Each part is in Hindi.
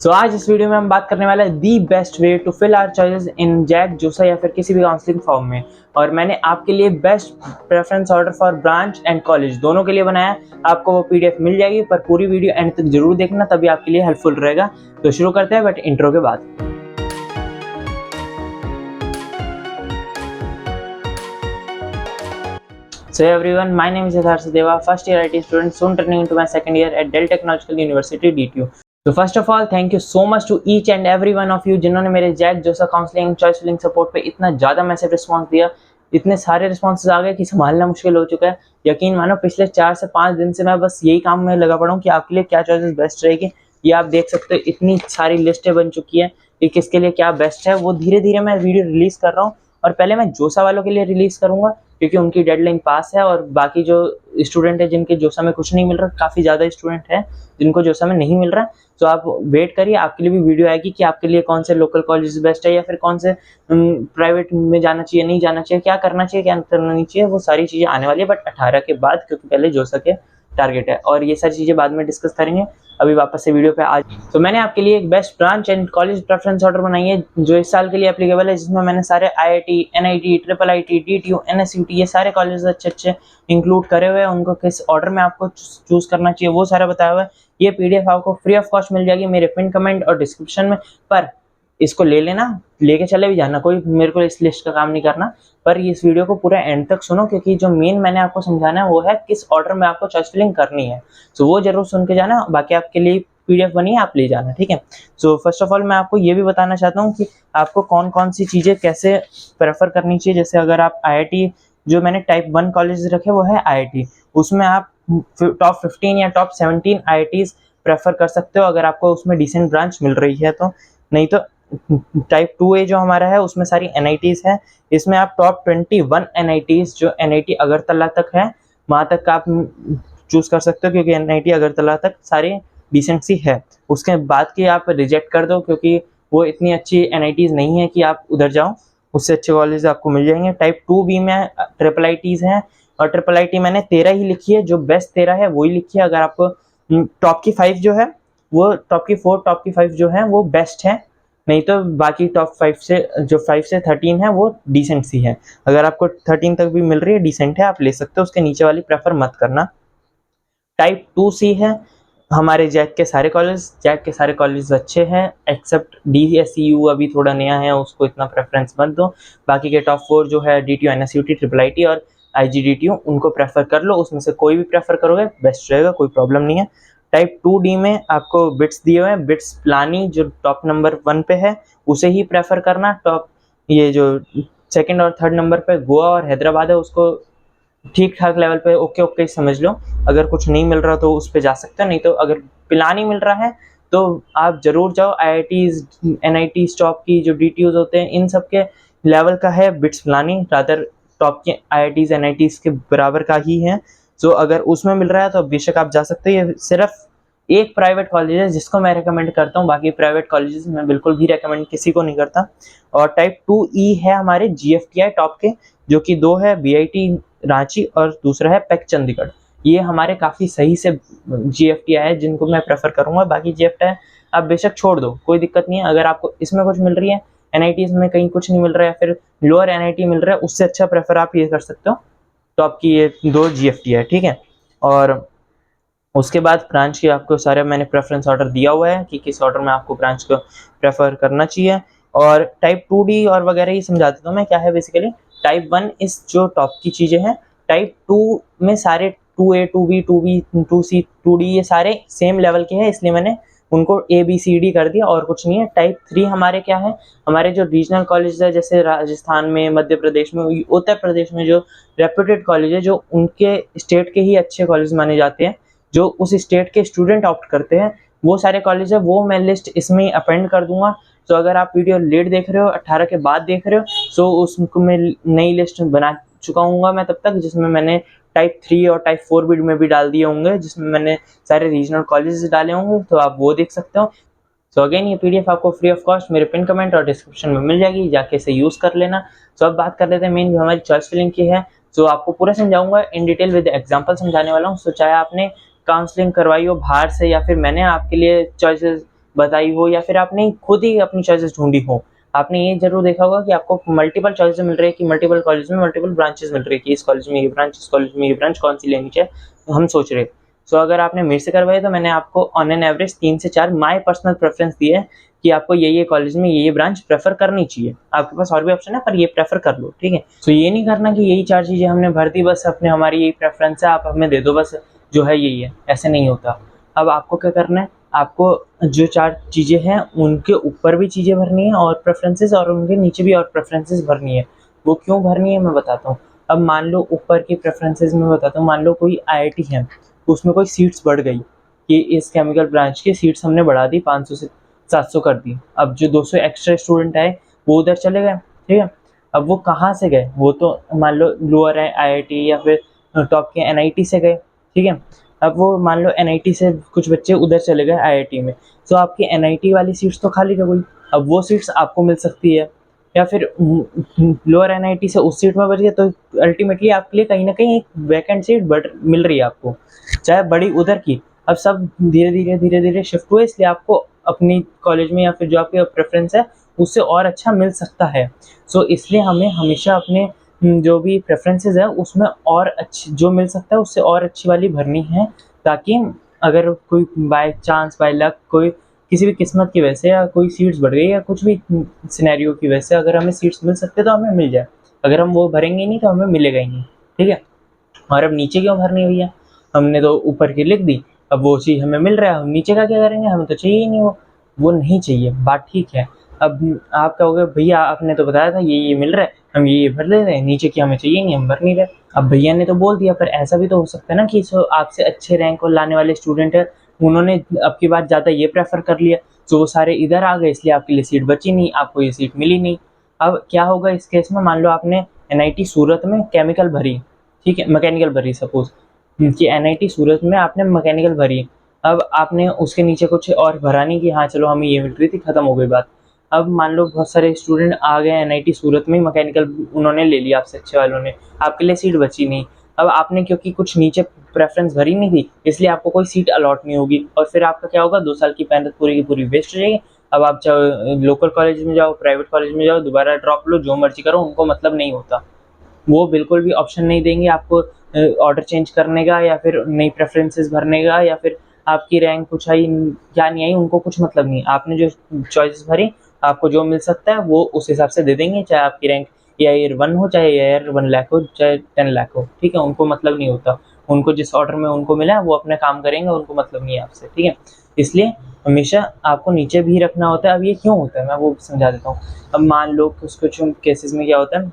आज इस वीडियो में हम बात करने वाले हैं the best way to fill our choices in JAC, JoSAA या फिर किसी भी काउंसलिंग फॉर्म में। और मैंने आपके लिए best preference order for branch and college दोनों के लिए बनाया। आपको वो पीडीएफ मिल जाएगी, पर पूरी वीडियो एंड तक जरूर देखना, तभी आपके लिए हेल्पफुल रहेगा। तो शुरू करते हैं, बट इंट्रो के बाद। So everyone, my name is Yatharth Deva, first year IT student, soon turning into my second year at Dell Technological University DTU. So first of all, thank you so much to each and every one of you जिन्होंने मेरे जैक जोसा काउंसलिंग चॉइस फिलिंग सपोर्ट पे इतना ज़्यादा मैसेज रिस्पांस दिया। इतने सारे रिस्पॉन्सेज आ गए कि संभालना मुश्किल हो चुका है। यकीन मानो पिछले 4 से 5 दिन से मैं बस यही काम में लगा पड़ा हूँ कि आपके लिए क्या चॉइसेस बेस्ट रहेगी। ये आप देख सकते हो, इतनी सारी लिस्टें बन चुकी है कि किसके लिए क्या बेस्ट है। वो धीरे धीरे मैं वीडियो रिलीज कर रहा हूँ, और पहले मैं जोसा वालों के लिए रिलीज करूंगा क्योंकि उनकी डेडलाइन पास है। और बाकी जो स्टूडेंट है जिनके जोसा में कुछ नहीं मिल रहा, काफ़ी ज़्यादा स्टूडेंट है जिनको जोसा में नहीं मिल रहा, तो आप वेट करिए, आपके लिए भी वीडियो आएगी कि आपके लिए कौन से लोकल कॉलेज बेस्ट है या फिर कौन से प्राइवेट में जाना चाहिए, नहीं जाना चाहिए, क्या करना चाहिए, क्या करना नहीं चाहिए। वो सारी चीज़ें आने वाली है, बट 18 के बाद, क्योंकि पहले जोसा के टारगेट है और ये सारी चीज़ें बाद में डिस्कस करेंगे। अभी वापस से वीडियो पे आज तो मैंने आपके लिए एक best branch and college preference order बनाई है जो इस साल के लिए एप्लीकेबल है, जिसमें मैंने सारे IIT, NIT, triple IT, DTU, NSUT, ये सारे कॉलेज अच्छे अच्छे इंक्लूड करे हुए हैं। उनको किस ऑर्डर में आपको चूज करना चाहिए वो सारा बताया हुआ है। ये पीडीएफ आपको फ्री ऑफ कॉस्ट मिल जाएगी मेरे पिन कमेंट और डिस्क्रिप्शन में। पर इसको ले लेना, लेके चले भी जाना, कोई मेरे को इस लिस्ट का काम नहीं करना। पर इस वीडियो को पूरा एंड तक सुनो, क्योंकि जो मेन मैंने आपको समझाना है वो है किस ऑर्डर में आपको चॉइस फिलिंग करनी है। सो वो जरूर सुन के जाना, बाकी आपके लिए पीडीएफ बनी है, आप ले जाना, ठीक है। सो फर्स्ट ऑफ ऑल मैं आपको ये भी बताना चाहता हूँ कि आपको कौन कौन सी चीज़ें कैसे प्रेफर करनी चाहिए। जैसे अगर आप आईआईटी, जो मैंने टाइप 1 कॉलेज रखे वो है आईआईटी, उसमें आप टॉप 15 या टॉप 17 आईआईटीज प्रेफर कर सकते हो अगर आपको उसमें डिसेंट ब्रांच मिल रही है तो। नहीं तो टाइप 2A जो हमारा है उसमें सारी एनआईटीज है, इसमें आप टॉप 21 एनआईटीज जो एनआईटी अगरतला तक है वहाँ तक आप चूज कर सकते हो, क्योंकि एनआईटी अगरतला तक सारी डिसेंट सी है। उसके बाद की आप रिजेक्ट कर दो, क्योंकि वो इतनी अच्छी एनआईटीज नहीं है कि आप उधर जाओ, उससे अच्छे कॉलेज आपको मिल जाएंगे। टाइप 2B में ट्रिपल आईटीज हैं, और ट्रिपल आईटी मैंने 13 ही लिखी है, जो बेस्ट 13 है वही लिखी है। अगर आपको टॉप की 5 जो है वो टॉप की 4, टॉप की 5 जो है वो बेस्ट है, नहीं तो बाकी टॉप 5 से जो 5 से 13 है वो डिसेंट सी है। अगर आपको 13 तक भी मिल रही है, डिसेंट है, आप ले सकते हो, उसके नीचे वाली प्रेफर मत करना। टाइप 2C है हमारे जैक के सारे कॉलेज, जैक के सारे कॉलेज अच्छे हैं एक्सेप्ट DSCU अभी थोड़ा नया है, उसको इतना प्रेफरेंस मत दो। बाकी के टॉप 4 जो है DTU, NSUT, ट्रिपल आईटी और IGDTU, उनको प्रेफर कर लो। उसमें से कोई भी प्रेफर करोगे बेस्ट रहेगा, कोई प्रॉब्लम नहीं है। टाइप 2D में आपको बिट्स दिए हुए हैं, बिट्स प्लानी जो टॉप नंबर 1 पे है उसे ही प्रेफर करना। टॉप ये जो सेकंड और थर्ड नंबर पे गोवा और हैदराबाद है उसको ठीक ठाक लेवल पे ओके ओके समझ लो। अगर कुछ नहीं मिल रहा तो उस पर जा सकते हो, नहीं तो अगर पिलानी मिल रहा है तो आप जरूर जाओ। IITs, NITs टॉप की जो DTUs होते हैं इन सब के लेवल का है बिट्स पिलानी, रादर टॉप के IITs NITs के बराबर का ही है। तो अगर उसमें मिल रहा है तो बेशक आप जा सकते हो। ये सिर्फ एक प्राइवेट कॉलेज है जिसको मैं रेकमेंड करता हूँ, बाकी प्राइवेट कॉलेजेस मैं बिल्कुल भी रेकमेंड किसी को नहीं करता। और टाइप 2E है हमारे GFTI टॉप के, जो कि 2 है, BIT रांची और दूसरा है पैक चंडीगढ़। ये हमारे काफ़ी सही से GFTI है जिनको मैं प्रेफर करूँगा। बाकी GFTI आप बेशक छोड़ दो, कोई दिक्कत नहीं है। अगर आपको इसमें कुछ मिल रही है, NITs में कहीं कुछ नहीं मिल रहा है, फिर लोअर NIT मिल रहा है, उससे अच्छा प्रेफर आप ये कर सकते हो, टॉप की ये 2 GFTI है, ठीक है। और उसके बाद ब्रांच की आपको सारे मैंने प्रेफरेंस ऑर्डर दिया हुआ है कि किस ऑर्डर में आपको ब्रांच को प्रेफर करना चाहिए। और टाइप 2D और वगैरह ही समझा देता हूँ मैं क्या है बेसिकली। टाइप 1 इस जो टॉप की चीज़ें हैं, टाइप 2 में सारे 2A, 2B, 2B, 2C, 2D ये सारे सेम लेवल के हैं, इसलिए मैंने उनको ABCD कर दिया और कुछ नहीं है। टाइप 3 हमारे क्या है, हमारे जो रीजनल कॉलेज है, जैसे राजस्थान में, मध्य प्रदेश में, उत्तर प्रदेश में जो रेप्यूटेड कॉलेज है, जो उनके स्टेट के ही अच्छे कॉलेज माने जाते हैं, जो उस स्टेट के स्टूडेंट ऑप्ट करते हैं, वो सारे कॉलेज है, वो मैं लिस्ट इसमें अपेंड कर दूंगा। तो अगर आप वीडियो लेट देख रहे हो, 18 के बाद देख रहे हो, तो उसको मैं नई लिस्ट बना चुका हूँ मैं तब तक, जिसमें मैंने टाइप 3 और टाइप 4 भी में भी डाल दिए होंगे, जिसमें मैंने सारे रीजनल कॉलेजेस डाले होंगे, तो आप वो देख सकते हो। सो अगेन ये पीडीएफ आपको फ्री ऑफ कॉस्ट मेरे पिन कमेंट और डिस्क्रिप्शन में मिल जाएगी, जाके इसे यूज कर लेना। सो अब बात कर लेते हैं मेन जो हमारी चॉइस फिलिंग की है। सो आपको पूरा समझाऊंगा इन डिटेल विद एग्जांपल समझाने वाला हूँ। सो चाहे आपने काउंसलिंग करवाई हो बाहर से या फिर मैंने आपके लिए चॉइसेस बताई हो या फिर आपने खुद ही अपनी चॉइसेस ढूंढी हो। आपने ये जरूर देखा होगा कि आपको मल्टीपल चॉइसेस मिल रही है कि मल्टीपल कॉलेज में मल्टीपल ब्रांचेस मिल रही है कि इस कॉलेज में ये ब्रांच, इस कॉलेज में ये ब्रांच, कौन सी लेनी चाहिए, तो हम सोच रहे हैं। सो अगर आपने मेरे से करवाया तो मैंने आपको ऑन एन एवरेज 3 से 4 माय पर्सनल प्रेफरेंस दिए है कि आपको ये कॉलेज में ये ब्रांच प्रेफर करनी चाहिए। आपके पास और भी ऑप्शन है पर ये प्रेफर कर लो, ठीक है। सो ये नहीं करना कि यही 4 चीजें हमने भर दी, बस अपने हमारी यही प्रेफरेंस है, आप हमें दे दो बस, जो है यही है, ऐसे नहीं होता। अब आपको क्या करना है, आपको जो 4 चीजें हैं उनके ऊपर भी चीजें भरनी है और प्रेफरेंसेस, और उनके नीचे भी और प्रेफरेंसेस भरनी है। वो क्यों भरनी है मैं बताता हूँ। अब मान लो ऊपर की प्रेफरेंसेस में बताता हूँ, मान लो कोई आईआईटी है तो उसमें कोई सीट्स बढ़ गई कि इस केमिकल ब्रांच की सीट्स हमने बढ़ा दी, 500 से 700 कर दी। अब जो 200 एक्स्ट्रा स्टूडेंट आए वो उधर चले गए, ठीक है। अब वो कहाँ से गए, वो तो मान लो लोअर है आईआईटी या फिर टॉप के एनआईटी से गए, ठीक है। अब वो मान लो एनआईटी से कुछ बच्चे उधर चले गए आईआईटी में, तो आपकी एनआईटी वाली सीट्स तो खाली रह गई। अब वो सीट्स आपको मिल सकती है, या फिर लोअर एनआईटी से उस सीट में बच गए, तो अल्टीमेटली आपके लिए कहीं ना कहीं एक वैकेंट सीट मिल रही है आपको, चाहे बड़ी उधर की। अब सब धीरे धीरे शिफ्ट हुए, इसलिए आपको अपनी कॉलेज में या फिर जो आपके प्रेफरेंस है उससे और अच्छा मिल सकता है। सो इसलिए हमें हमेशा अपने जो भी प्रेफरेंसेस है उसमें और अच्छी जो मिल सकता है उससे और अच्छी वाली भरनी है, ताकि अगर कोई बाय चांस बाय लक कोई किसी भी किस्मत की वजह से या कोई सीट्स बढ़ गई या कुछ भी सिनेरियो की वजह से अगर हमें सीट्स मिल सकते तो हमें मिल जाए। अगर हम वो भरेंगे नहीं तो हमें मिलेगा ही नहीं, ठीक है। और अब नीचे क्यों भरनी हुई है, हमने तो ऊपर की लिख दी, अब वो चीज़ हमें मिल रहा है, हम नीचे का क्या करेंगे, हमें तो चाहिए ही नहीं, वो नहीं चाहिए, बात ठीक है। अब आप कहोगे भैया आपने तो बताया था ये मिल रहा है, हम ये भर ले रहे हैं, नीचे की हमें चाहिए नहीं, हम भर नहीं रहे। अब भैया ने तो बोल दिया, पर ऐसा भी तो हो सकता है ना कि आपसे अच्छे रैंक और लाने वाले स्टूडेंट है, उन्होंने अब की बार ज़्यादा ये प्रेफर कर लिया, तो वो सारे इधर आ गए, इसलिए आपके लिए सीट बची नहीं, आपको ये सीट मिली नहीं। अब क्या होगा इस केस में, मान लो आपने एनआईटी सूरत में केमिकल भरी, ठीक है, मैकेनिकल भरी, सपोज कि एनआईटी सूरत में आपने मैकेनिकल भरी, अब आपने उसके नीचे कुछ और भरा नहीं कि हाँ चलो हमें ये मिल रही थी, खत्म हो गई बात। अब मान लो बहुत सारे स्टूडेंट आ गए एनआईटी सूरत में, मैकेनिकल उन्होंने ले लिया आपसे अच्छे वालों ने, आपके लिए सीट बची नहीं। अब आपने क्योंकि कुछ नीचे प्रेफरेंस भरी नहीं थी, इसलिए आपको कोई सीट अलॉट नहीं होगी, और फिर आपका क्या होगा, 2 साल की मेहनत पूरी की पूरी वेस्ट हो जाएगी। अब आप चाहे लोकल कॉलेज में जाओ, प्राइवेट कॉलेज में जाओ, दोबारा ड्रॉप लो, जो मर्जी करो, उनको मतलब नहीं होता। वो बिल्कुल भी ऑप्शन नहीं देंगे आपको ऑर्डर चेंज करने का या फिर नई प्रेफरेंसेस भरने का, या फिर आपकी रैंक कुछ आई या नहीं आई, उनको कुछ मतलब नहीं। आपने जो चॉइसेस भरी, आपको जो मिल सकता है वो उस हिसाब से दे देंगे, चाहे आपकी रैंक ईयर 1 हो, चाहे ईयर 1 लाख हो, चाहे 10 लाख हो, ठीक है, उनको मतलब नहीं होता। उनको जिस ऑर्डर में उनको मिला है वो अपना काम करेंगे, उनको मतलब नहीं है आपसे, ठीक है। इसलिए हमेशा आपको नीचे भी रखना होता है। अब ये क्यों होता है मैं वो समझा देता हूँ। अब मान लो कुछ केसेस में क्या होता है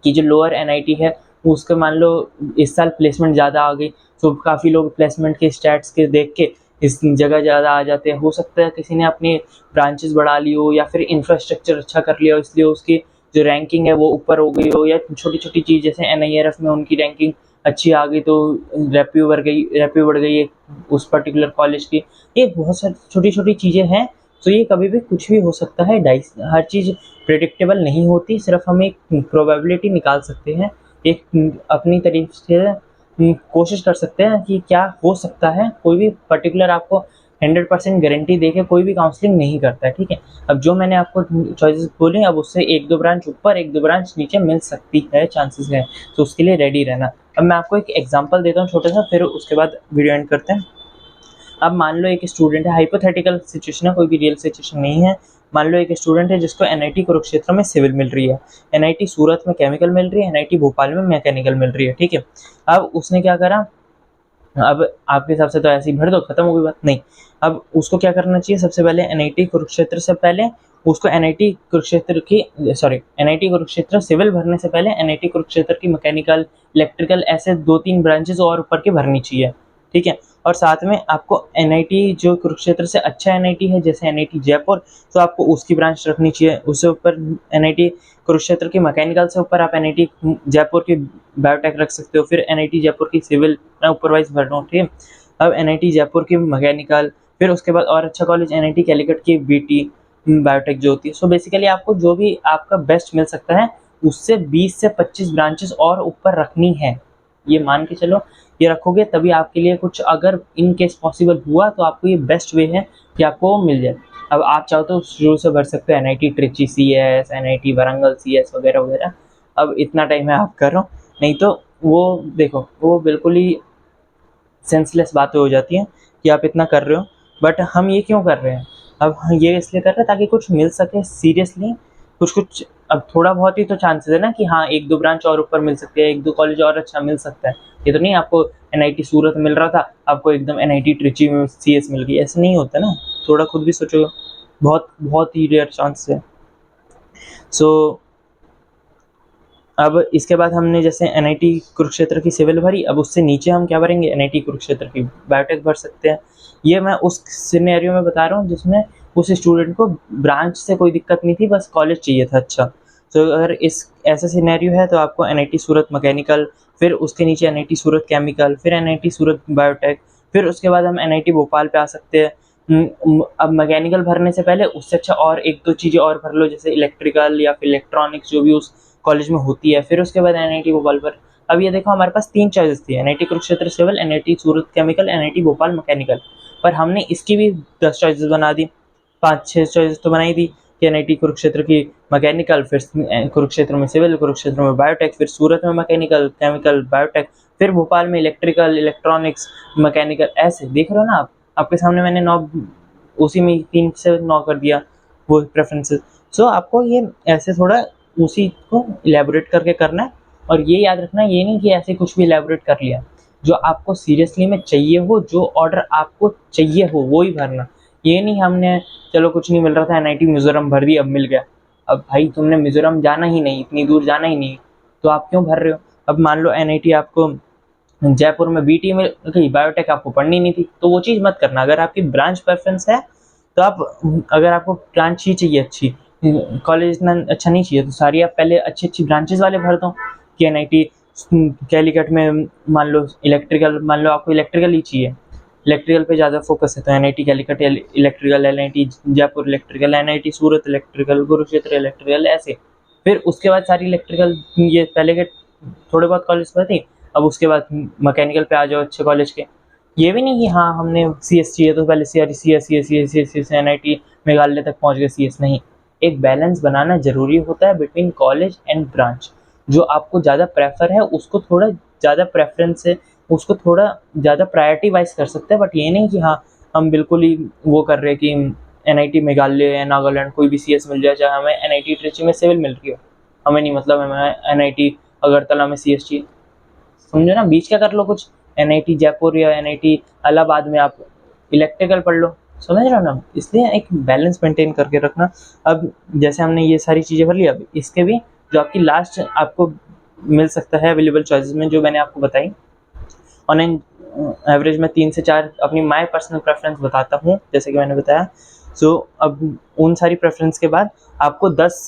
कि जो लोअर एनआईटी है उसके मान लो इस साल प्लेसमेंट ज़्यादा आ गई, तो काफ़ी लोग प्लेसमेंट के स्टैट्स के देख के इस जगह ज़्यादा आ जाते हैं। हो सकता है किसी ने अपनी ब्रांचेस बढ़ा ली हो या फिर इंफ्रास्ट्रक्चर अच्छा कर लिया हो, इसलिए उसकी जो रैंकिंग है वो ऊपर हो गई हो, या छोटी छोटी चीज़ जैसे एनआईआरएफ में उनकी रैंकिंग अच्छी आ गई तो रैप्यू बढ़ गई है उस पर्टिकुलर कॉलेज की। ये बहुत सारी छोटी छोटी चीज़ें हैं। तो ये कभी भी कुछ भी हो सकता है, डाइस हर चीज़ प्रेडिक्टेबल नहीं होती, सिर्फ हम एक प्रोबेबिलिटी निकाल सकते हैं, एक अपनी तरीके से कोशिश कर सकते हैं कि क्या हो सकता है। कोई भी पर्टिकुलर आपको 100% गारंटी देके कोई भी काउंसलिंग नहीं करता है, ठीक है। अब जो मैंने आपको चॉइसेस बोले, अब उससे 1-2 ब्रांच ऊपर 1-2 ब्रांच नीचे मिल सकती है, चांसेस है, तो उसके लिए रेडी रहना। अब मैं आपको एक एग्जांपल देता हूँ छोटा सा, फिर उसके बाद वीडियो एंड करते हैं। अब मान लो एक स्टूडेंट है, हाइपोथेटिकल सिचुएशन है, कोई भी रियल सिचुएशन नहीं है। मान लो एक स्टूडेंट है जिसको एनआईटी कुरुक्षेत्र में सिविल मिल रही है, एनआईटी सूरत में केमिकल मिल रही है, एनआईटी भोपाल में मैकेनिकल मिल रही है, ठीक है। अब उसने क्या करा, अब आपके हिसाब से तो ऐसे ही भर दो, खत्म हो गई बात, नहीं। अब उसको क्या करना चाहिए, सबसे पहले एनआईटी कुरुक्षेत्र से पहले उसको एनआईटी कुरुक्षेत्र सिविल भरने से पहले एनआईटी कुरुक्षेत्र की मैकेनिकल, इलेक्ट्रिकल, ऐसे 2-3 ब्रांचेस और ऊपर की भरनी चाहिए, ठीक है। और साथ में आपको एनआईटी जो कुरुक्षेत्र से अच्छा एनआईटी है जैसे एनआईटी जयपुर, तो आपको उसकी ब्रांच रखनी चाहिए। उससे ऊपर एनआईटी कुरुक्षेत्र की मैकेनिकल से ऊपर आप एनआईटी जयपुर की बायोटेक रख सकते हो, फिर एनआईटी जयपुर की सिविल, मैं ऊपर वाइज भर रहा हूँ, ठीक है। अब एनआईटी जयपुर की मैकेनिकल, फिर उसके बाद और अच्छा कॉलेज एनआईटी कैलीकट की बीटी बायोटेक जो होती है। सो बेसिकली आपको जो भी आपका बेस्ट मिल सकता है उससे 20 से 25 ब्रांचेस और ऊपर रखनी है। ये मान के चलो, ये रखोगे तभी आपके लिए कुछ, अगर इन केस पॉसिबल हुआ तो आपको ये बेस्ट वे है कि आपको मिल जाए। अब आप चाहो तो शुरू से भर सकते हो NIT Trichy CS, NIT Warangal CS वगैरह वगैरह। अब इतना टाइम है आप कर रहे हो, नहीं तो वो देखो वो बिल्कुल ही सेंसलेस बातें हो जाती हैं कि आप इतना कर रहे हो। बट हम ये क्यों कर रहे हैं? अब हम ये इसलिए कर रहे हैं ताकि कुछ मिल सके सीरियसली, कुछ अब थोड़ा बहुत ही तो चांसेस है ना कि हाँ 1-2 ब्रांच और ऊपर मिल सकती है, 1-2 कॉलेज और अच्छा मिल सकता है। ये तो नहीं आपको NIT सूरत मिल रहा था, आपको एकदम NIT ट्रिची में CS मिल गई, ऐसा नहीं होता ना। थोड़ा खुद भी सोचो, बहुत बहुत ही रेयर चांस है। सो अब इसके बाद हमने जैसे NIT कुरुक्षेत्र की सिविल भरी, अब उससे नीचे हम क्या भरेंगे? NIT कुरुक्षेत्र की बायोटेक भर सकते हैं। ये मैं उस सिनेरियो में बता रहा हूँ जिसमें उस स्टूडेंट को ब्रांच से कोई दिक्कत नहीं थी, बस कॉलेज चाहिए था अच्छा। तो अगर इस ऐसा सिनेरियो है तो आपको NIT सूरत मैकेनिकल, फिर उसके नीचे NIT सूरत केमिकल, फिर NIT सूरत बायोटेक, फिर उसके बाद हम NIT भोपाल पे आ सकते हैं। अब मैकेनिकल भरने से पहले उससे अच्छा और 1-2 चीज़ें और भर लो, जैसे इलेक्ट्रिकल या फिर इलेक्ट्रॉनिक्स जो भी उस कॉलेज में होती है। फिर उसके बाद NIT भोपाल पर, अब ये देखो हमारे पास 3 चॉइसेस थी, NIT कुरुक्षेत्र सिविल, NIT सूरत केमिकल, NIT भोपाल मैकेनिकल। पर हमने इसकी भी 10 चॉइसेस बना दी, 5-6 चॉइसेस तो बनाई दी कि NIT कुरुक्षेत्र की मैकेनिकल, फिर कुरुक्षेत्र में सिविल, कुरुक्षेत्र में बायोटेक, फिर सूरत में मैकेनिकल, केमिकल, बायोटेक, फिर भोपाल में इलेक्ट्रिकल, इलेक्ट्रॉनिक्स, मैकेनिकल। ऐसे देख रहे हो ना आप, आपके सामने मैंने 9 उसी में 3 से 9 कर दिया वो प्रेफरेंसेस। सो आपको ये ऐसे थोड़ा उसी को इलेबोरेट करके करना है, और ये याद रखना ये नहीं कि ऐसे कुछ भी इलेबोरेट कर लिया। जो आपको सीरियसली में चाहिए हो, जो ऑर्डर आपको चाहिए हो वो ही भरना। ये नहीं हमने चलो कुछ नहीं मिल रहा था NIT मिजोरम भर दी अब मिल गया। अब भाई तुमने मिजोरम जाना ही नहीं, इतनी दूर जाना ही नहीं, तो आप क्यों भर रहे हो? अब मान लो NIT आपको जयपुर में BT में गई, बायोटेक आपको पढ़नी नहीं थी, तो वो चीज़ मत करना। अगर आपकी ब्रांच प्रेफरेंस है तो आप, अगर आपको ब्रांच ही चाहिए अच्छी, कॉलेज इतना अच्छा नहीं चाहिए, तो सारी आप पहले अच्छी अच्छी ब्रांचेस वाले भर दो कि NIT कैलीकट में मान लो इलेक्ट्रिकल, मान लो आपको इलेक्ट्रिकल ही चाहिए, इलेक्ट्रिकल पे ज़्यादा फोकस है, तो NIT Calicut electrical, NIT Jaipur electrical, NIT सूरत इलेक्ट्रिकल, कुरुक्षेत्र इलेक्ट्रिकल, ऐसे। फिर उसके बाद सारी इलेक्ट्रिकल, ये पहले के थोड़े बहुत कॉलेज पर थी, अब उसके बाद मैकेनिकल पे आ जाओ अच्छे कॉलेज के। ये भी नहीं कि हाँ हमने CS चाहिए तो पहले CS NIT मेघालय तक पहुँच गए CS, नहीं। एक बैलेंस बनाना ज़रूरी होता है बिटवीन कॉलेज एंड ब्रांच। जो आपको ज़्यादा प्रेफर है उसको थोड़ा ज़्यादा प्रेफरेंस से, उसको थोड़ा ज़्यादा प्रायोरिटी वाइज कर सकते हैं, बट ये नहीं कि हाँ हम बिल्कुल ही वो कर रहे हैं कि NIT मेघालय या नागालैंड कोई भी CS मिल जाए, चाहे हमें NIT ट्रिची में सिविल मिल रही हो, हमें नहीं मतलब, हमें NIT अगरतला में CS चाहिए। समझो ना, बीच का कर लो कुछ, NIT जयपुर या NIT इलाहाबाद में आप इलेक्ट्रिकल पढ़ लो। समझ रहे हो ना? इसलिए एक बैलेंस मेंटेन करके रखना। अब जैसे हमने ये सारी चीज़ें भर ली, अब इसके भी जो आपकी लास्ट आपको मिल सकता है अवेलेबल चॉइसेस में, जो मैंने आपको बताई ऑन एन एवरेज में 3 से 4 अपनी माय पर्सनल प्रेफरेंस बताता हूँ, जैसे कि मैंने बताया। सो अब उन सारी प्रेफरेंस के बाद आपको 10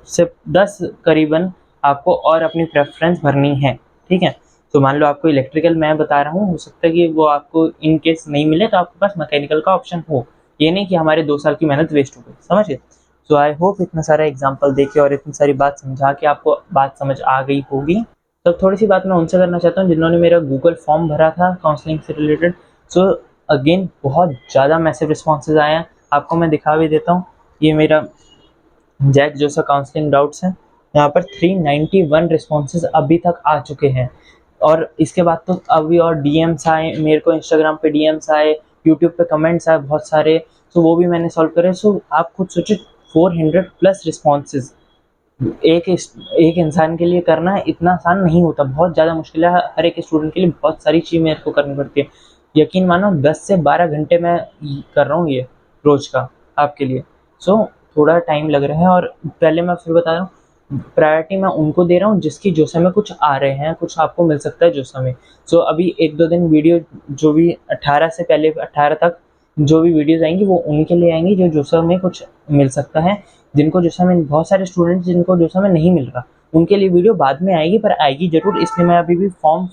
से 10 करीबन आपको और अपनी प्रेफरेंस भरनी है, ठीक है? तो मान लो आपको इलेक्ट्रिकल मैं बता रहा हूँ, हो सकता है कि वो आपको इन केस नहीं मिले तो आपके पास मैकेनिकल का ऑप्शन हो। ये नहीं कि हमारे 2 साल की मेहनत वेस्ट हो गई, समझ गए? सो आई होप इतना सारा एग्जाम्पल देके और इतनी सारी बात समझा के आपको बात समझ आ गई होगी। तो थोड़ी सी बात मैं उनसे करना चाहता हूँ जिन्होंने मेरा गूगल फॉर्म भरा था काउंसलिंग से रिलेटेड। सो अगेन बहुत ज़्यादा मैसिव रिस्पॉन्सेज आए हैं, आपको मैं दिखा भी देता हूँ। ये मेरा जैक जोसा काउंसलिंग डाउट्स है, यहाँ पर 391 रिस्पॉन्सेज अभी तक आ चुके हैं। और इसके बाद तो अभी और DMs आए मेरे को, इंस्टाग्राम पे DMs आए, यूट्यूब पे कमेंट्स आए बहुत सारे, तो वो भी मैंने सॉल्व करे। सो आप खुद सोचिए 400 प्लस रिस्पॉन्सेज एक इंसान के लिए करना है, इतना आसान नहीं होता, बहुत ज़्यादा मुश्किल है। हर एक स्टूडेंट के लिए बहुत सारी चीज़ मेरे को करनी पड़ती है। यकीन मानो 10 से 12 घंटे मैं कर रहा हूँ ये रोज़ का आपके लिए। सो थोड़ा टाइम लग रहा है, और पहले मैं फिर बता रहा हूँ, प्रायोरिटी मैं उनको दे रहा हूँ जिसकी जोसा में कुछ आ रहे हैं, कुछ आपको मिल सकता है जोसा में। सो अभी 1-2 दिन वीडियो जो भी 18 से पहले 18 तक जो भी वीडियोज़ आएंगी वो उनके लिए आएंगी जो जोसा में कुछ मिल सकता है। जिनको जोसा में, बहुत सारे स्टूडेंट्स जिनको जोसा में नहीं मिल रहा, उनके लिए वीडियो बाद में आएगी, पर आएगी ज़रूर। इसलिए मैं अभी भी फॉर्म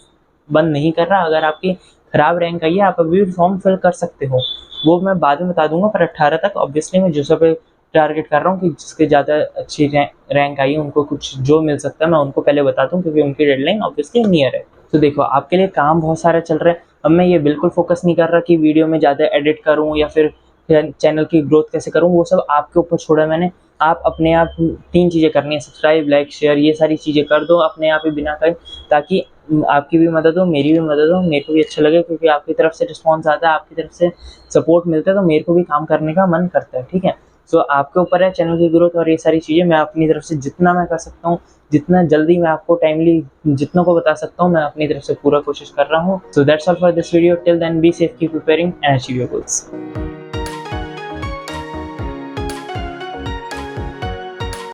बंद नहीं कर रहा। अगर आपकी ख़राब रैंक आई है, आप अभी भी फॉर्म फिल कर सकते हो, वो मैं बाद में बता दूंगा। पर 18 तक ऑब्वियसली मैं जोसा पे टारगेट कर रहा हूँ कि जिसके ज़्यादा अच्छी रैंक आई है उनको कुछ जो मिल सकता है मैं उनको पहले बताता हूँ, क्योंकि उनकी डेडलाइन ऑब्वियसली नियर है। तो देखो आपके लिए काम बहुत सारा चल रहा है। अब मैं ये बिल्कुल फोकस नहीं कर रहा कि वीडियो में ज़्यादा एडिट करूँ या फिर चैनल की ग्रोथ कैसे करूँ, वो सब आपके ऊपर छोड़ा है मैंने। आप अपने आप 3 चीज़ें करनी है, सब्सक्राइब, लाइक, शेयर, ये सारी चीज़ें कर दो अपने आप ही बिना कहे, ताकि आपकी भी मदद हो, मेरी भी मदद हो, मेरे को भी अच्छा लगे, क्योंकि आपकी तरफ से रिस्पॉन्स आता है, आपकी तरफ से सपोर्ट मिलता है, तो मेरे को भी काम करने का मन करता है, ठीक है। सो आपके ऊपर है चैनल की ग्रोथ और ये सारी चीज़ें। मैं अपनी तरफ से जितना मैं कर सकता हूँ, जितना जल्दी मैं आपको टाइमली जितनों को बता सकता हूँ, मैं अपनी तरफ से पूरा कोशिश कर रहा हूँ। So that's all for this video. Till then be safe, keep preparing and achieve your goals.